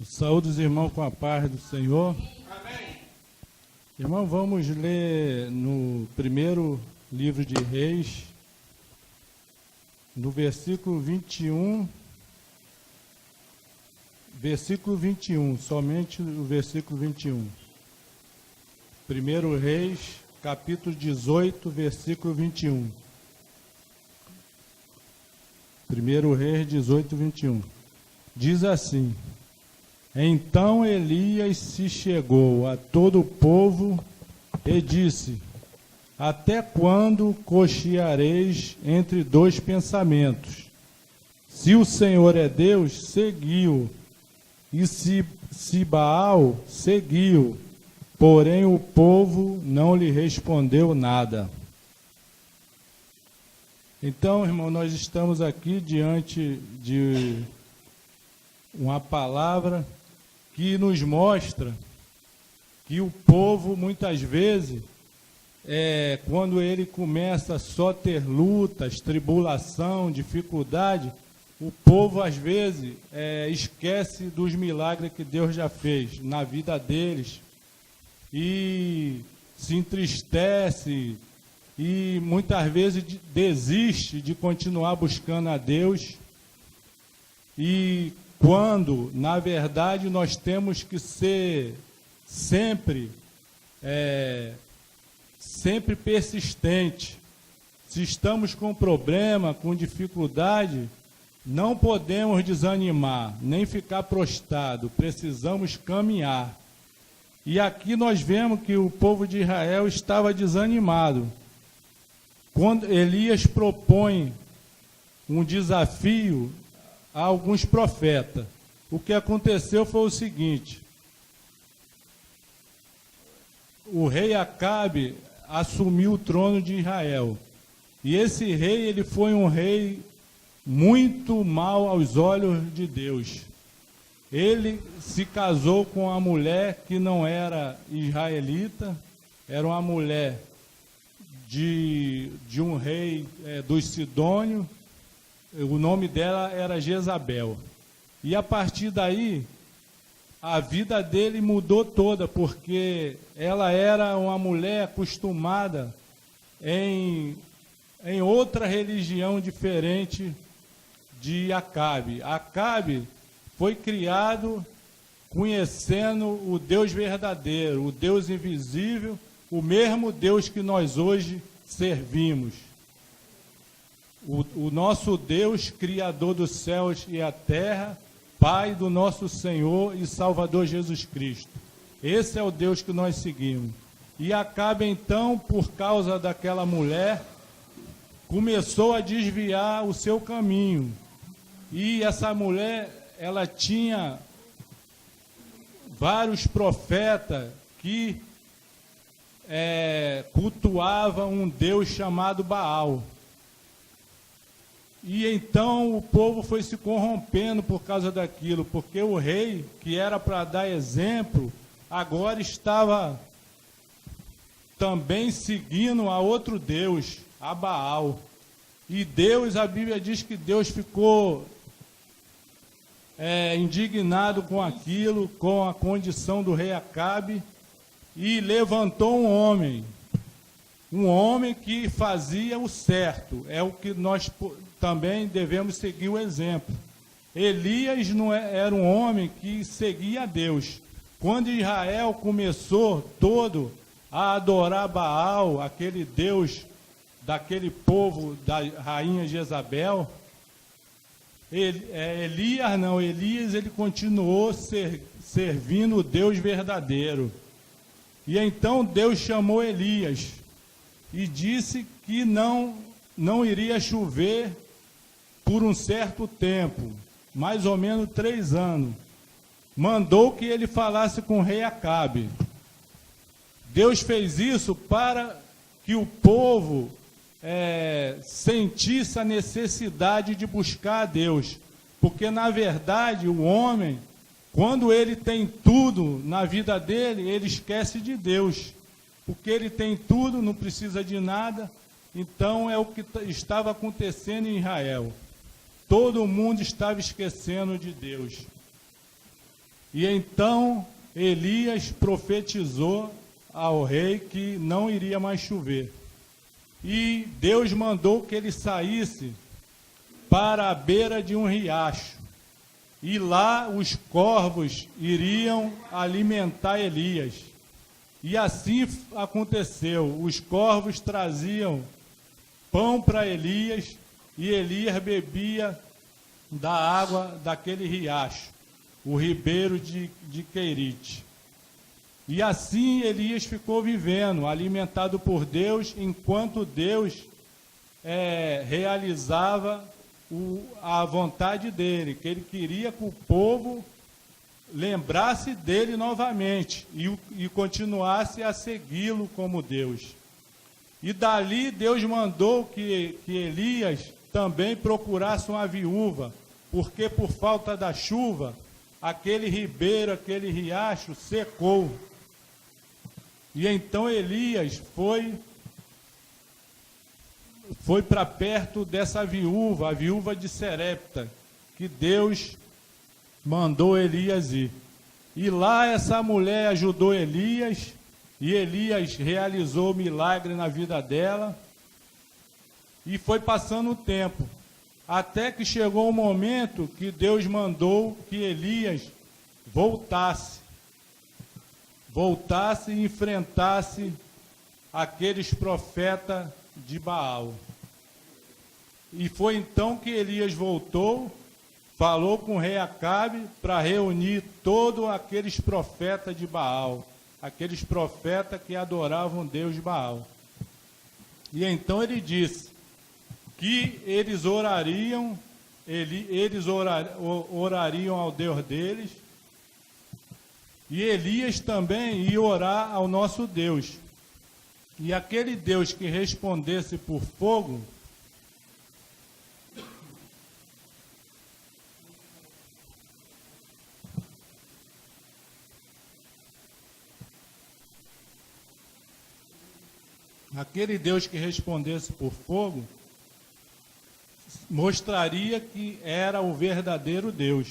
Saúde os irmãos com a paz do Senhor. Amém. Irmão, vamos ler no primeiro livro de Reis, no versículo 21, somente o versículo 21. Primeiro Reis, capítulo 18, versículo 21. Primeiro Reis 18, 21. Diz assim: Então Elias se chegou a todo o povo e disse: Até quando cocheareis entre dois pensamentos? Se o Senhor é Deus, seguiu, e se Baal, seguiu. Porém o povo não lhe respondeu nada. Então, irmão, nós estamos aqui diante de uma palavra que nos mostra que o povo, muitas vezes, quando ele começa só a ter lutas, tribulação, dificuldade, o povo, às vezes, esquece dos milagres que Deus já fez na vida deles e se entristece e, muitas vezes, desiste de continuar buscando a Deus. E quando, na verdade, nós temos que ser sempre persistente. Se estamos com problema, com dificuldade, não podemos desanimar, nem ficar prostrado, precisamos caminhar. E aqui nós vemos que o povo de Israel estava desanimado. Quando Elias propõe um desafio a alguns profetas, o que aconteceu foi o seguinte: o rei Acabe assumiu o trono de Israel. E esse rei, ele foi um rei muito mau aos olhos de Deus. Ele se casou com uma mulher que não era israelita, era uma mulher de um rei dos Sidônios. O nome dela era Jezabel. E a partir daí, a vida dele mudou toda, porque ela era uma mulher acostumada em outra religião diferente de Acabe. Acabe foi criado conhecendo o Deus verdadeiro, o Deus invisível, o mesmo Deus que nós hoje servimos. O nosso Deus, Criador dos céus e a terra, Pai do nosso Senhor e Salvador Jesus Cristo. Esse é o Deus que nós seguimos. E Acabe, então, por causa daquela mulher, começou a desviar o seu caminho. E essa mulher, ela tinha vários profetas que cultuavam um Deus chamado Baal. E então o povo foi se corrompendo por causa daquilo, porque o rei, que era para dar exemplo, agora estava também seguindo a outro Deus, a Baal. E Deus, a Bíblia diz que Deus ficou indignado com aquilo, com a condição do rei Acabe, e levantou um homem que fazia o certo. É o que nós também devemos seguir o exemplo. Elias não era um homem que seguia a Deus. Quando Israel começou todo a adorar Baal, aquele Deus daquele povo da rainha Jezabel, Elias ele continuou servindo o Deus verdadeiro. E então Deus chamou Elias e disse que não iria chover por um certo tempo, mais ou menos 3 anos. Mandou que ele falasse com o rei Acabe. Deus fez isso para que o povo sentisse a necessidade de buscar a Deus. Porque, na verdade, o homem, quando ele tem tudo na vida dele, ele esquece de Deus. Porque ele tem tudo, não precisa de nada. Então, é o que estava acontecendo em Israel. Todo mundo estava esquecendo de Deus. E então Elias profetizou ao rei que não iria mais chover. E Deus mandou que ele saísse para a beira de um riacho. E lá os corvos iriam alimentar Elias. E assim aconteceu. Os corvos traziam pão para Elias, e Elias bebia da água daquele riacho, o ribeiro de Querite. E assim Elias ficou vivendo, alimentado por Deus, enquanto Deus realizava a vontade dele, que ele queria que o povo lembrasse dele novamente e continuasse a segui-lo como Deus. E dali Deus mandou que Elias também procurasse uma viúva, porque por falta da chuva, aquele ribeiro, aquele riacho secou. E então Elias foi para perto dessa viúva, a viúva de Serepta, que Deus mandou Elias ir. E lá essa mulher ajudou Elias, e Elias realizou milagre na vida dela. E foi passando o tempo, até que chegou o momento que Deus mandou que Elias voltasse e enfrentasse aqueles profetas de Baal. E foi então que Elias voltou, falou com o rei Acabe para reunir todos aqueles profetas de Baal, aqueles profetas que adoravam Deus Baal. E então ele disse que eles orariam ao Deus deles, e Elias também ia orar ao nosso Deus. E aquele Deus que respondesse por fogo, mostraria que era o verdadeiro Deus.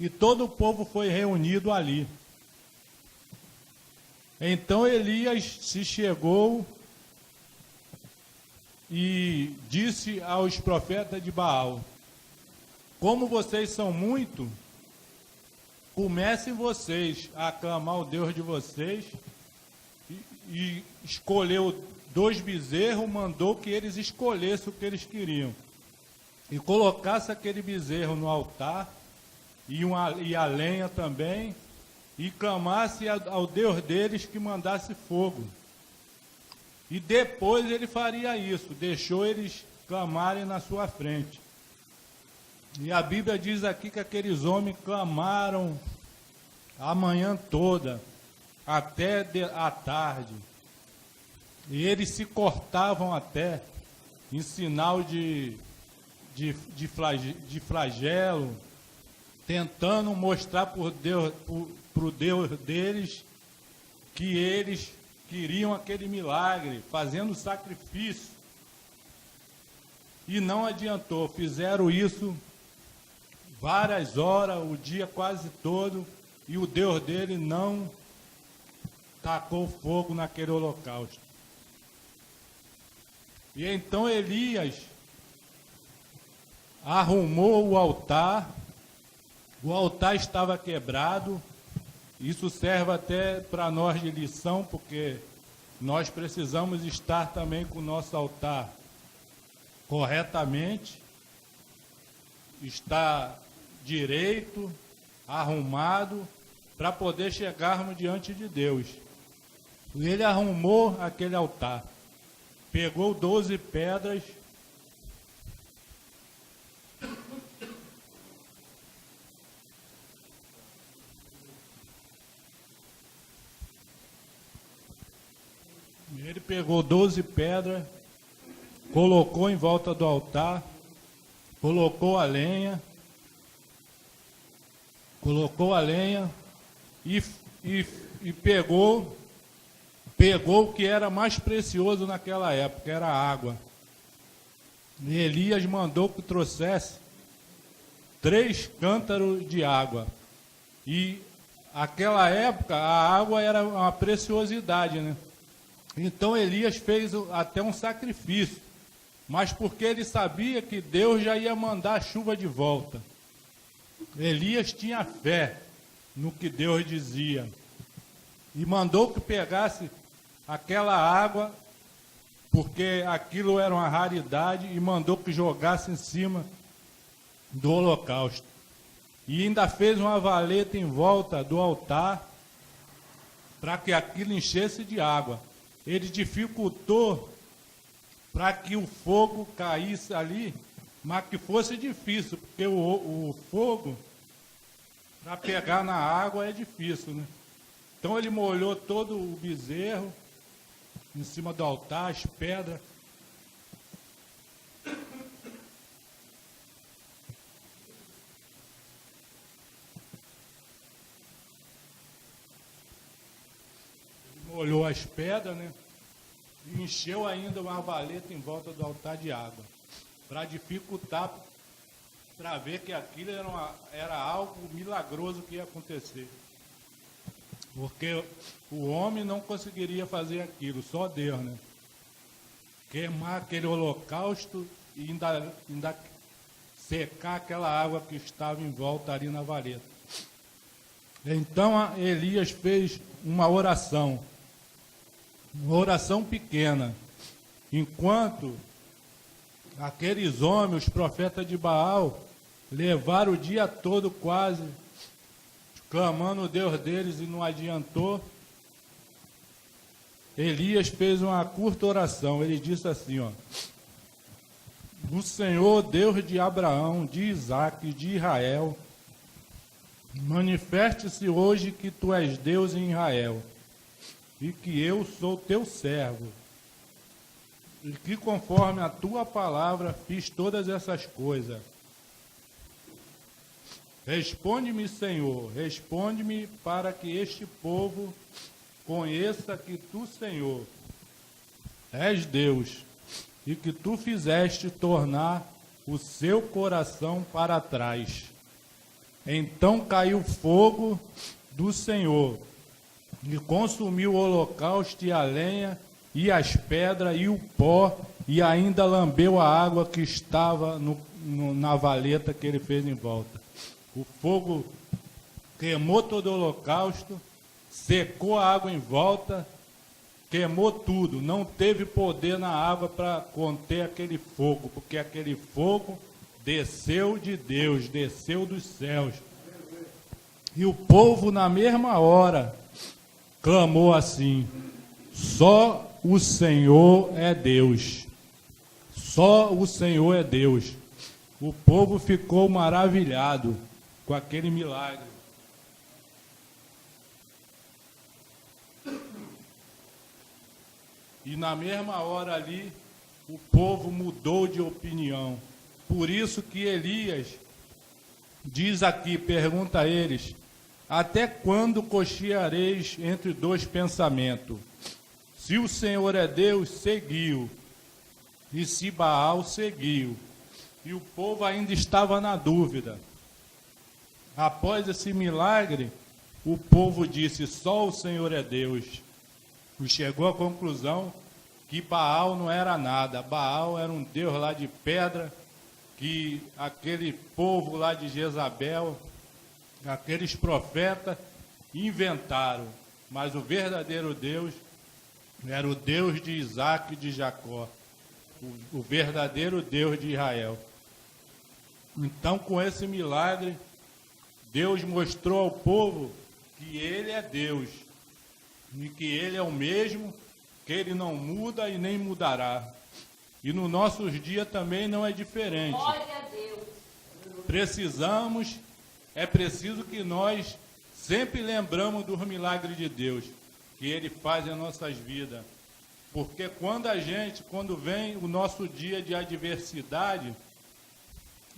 E todo o povo foi reunido ali. Então Elias se chegou e disse aos profetas de Baal: como vocês são muito, comecem vocês a aclamar o Deus de vocês. E escolheu 2 bezerros, mandou que eles escolhessem o que eles queriam. E colocasse aquele bezerro no altar, e a lenha também, e clamasse ao Deus deles que mandasse fogo. E depois ele faria isso, deixou eles clamarem na sua frente. E a Bíblia diz aqui que aqueles homens clamaram a manhã toda, até a tarde. E eles se cortavam até, em sinal de flagelo, tentando mostrar para o Deus deles que eles queriam aquele milagre, fazendo sacrifício. E não adiantou, fizeram isso várias horas, o dia quase todo, e o Deus dele não tacou fogo naquele holocausto. E então Elias arrumou o altar estava quebrado. Isso serve até para nós de lição, porque nós precisamos estar também com o nosso altar corretamente, estar direito, arrumado, para poder chegarmos diante de Deus. E ele arrumou aquele altar, pegou 12 pedras, colocou em volta do altar, colocou a lenha e pegou o que era mais precioso naquela época, era a água. E Elias mandou que trouxesse 3 cântaros de água. E aquela época a água era uma preciosidade, né? Então Elias fez até um sacrifício, mas porque ele sabia que Deus já ia mandar a chuva de volta. Elias tinha fé no que Deus dizia e mandou que pegasse aquela água, porque aquilo era uma raridade, e mandou que jogasse em cima do holocausto. E ainda fez uma valeta em volta do altar para que aquilo enchesse de água. Ele dificultou para que o fogo caísse ali, mas que fosse difícil, porque o fogo, para pegar na água, é difícil, né? Então ele molhou todo o bezerro em cima do altar, as pedras. Molhou as pedras, né? E encheu ainda uma valeta em volta do altar de água, para dificultar, para ver que aquilo era algo milagroso que ia acontecer. Porque o homem não conseguiria fazer aquilo, só Deus, né? Queimar aquele holocausto e ainda secar aquela água que estava em volta ali na valeta. Então Elias fez uma oração pequena, enquanto aqueles homens, os profetas de Baal, levaram o dia todo quase clamando o Deus deles e não adiantou. Elias fez uma curta oração. Ele disse assim, ó: o Senhor, Deus de Abraão, de Isaque e de Israel, manifeste-se hoje que tu és Deus em Israel, e que eu sou teu servo, e que conforme a tua palavra fiz todas essas coisas. Responde-me, Senhor, responde-me, para que este povo conheça que tu, Senhor, és Deus, e que tu fizeste tornar o seu coração para trás. Então caiu fogo do Senhor, e consumiu o holocausto e a lenha, e as pedras e o pó, e ainda lambeu a água que estava na valeta que ele fez em volta. O fogo queimou todo o holocausto, secou a água em volta, queimou tudo. Não teve poder na água para conter aquele fogo, porque aquele fogo desceu de Deus, desceu dos céus. E o povo, na mesma hora, clamou assim: só o Senhor é Deus. Só o Senhor é Deus. O povo ficou maravilhado com aquele milagre. E na mesma hora ali, o povo mudou de opinião. Por isso que Elias diz aqui, pergunta a eles: até quando cocheareis entre dois pensamentos? Se o Senhor é Deus, seguiu. E se Baal, seguiu. E o povo ainda estava na dúvida. Após esse milagre, o povo disse: só o Senhor é Deus. E chegou à conclusão que Baal não era nada. Baal era um deus lá de pedra, que aquele povo lá de Jezabel, aqueles profetas, inventaram. Mas o verdadeiro Deus era o Deus de Isaque e de Jacó, o verdadeiro Deus de Israel. Então, com esse milagre, Deus mostrou ao povo que Ele é Deus, e que Ele é o mesmo, que Ele não muda e nem mudará. E nos nossos dias também não é diferente. Glória a Deus. É preciso que nós sempre lembramos dos milagres de Deus, que Ele faz em nossas vidas. Porque quando vem o nosso dia de adversidade,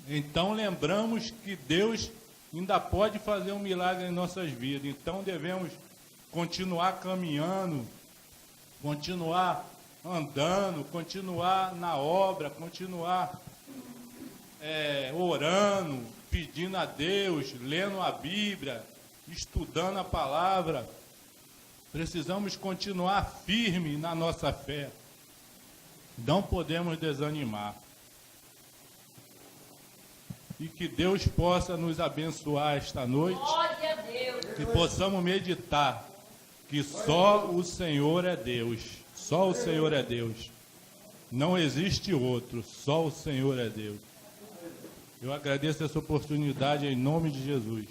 então lembramos que Deus ainda pode fazer um milagre em nossas vidas. Então devemos continuar caminhando, continuar andando, continuar na obra, continuar orando, pedindo a Deus, lendo a Bíblia, estudando a palavra, precisamos continuar firme na nossa fé. Não podemos desanimar. E que Deus possa nos abençoar esta noite. Glória a Deus. Que possamos meditar que só o Senhor é Deus. Só o Senhor é Deus. Não existe outro. Só o Senhor é Deus. Eu agradeço essa oportunidade em nome de Jesus.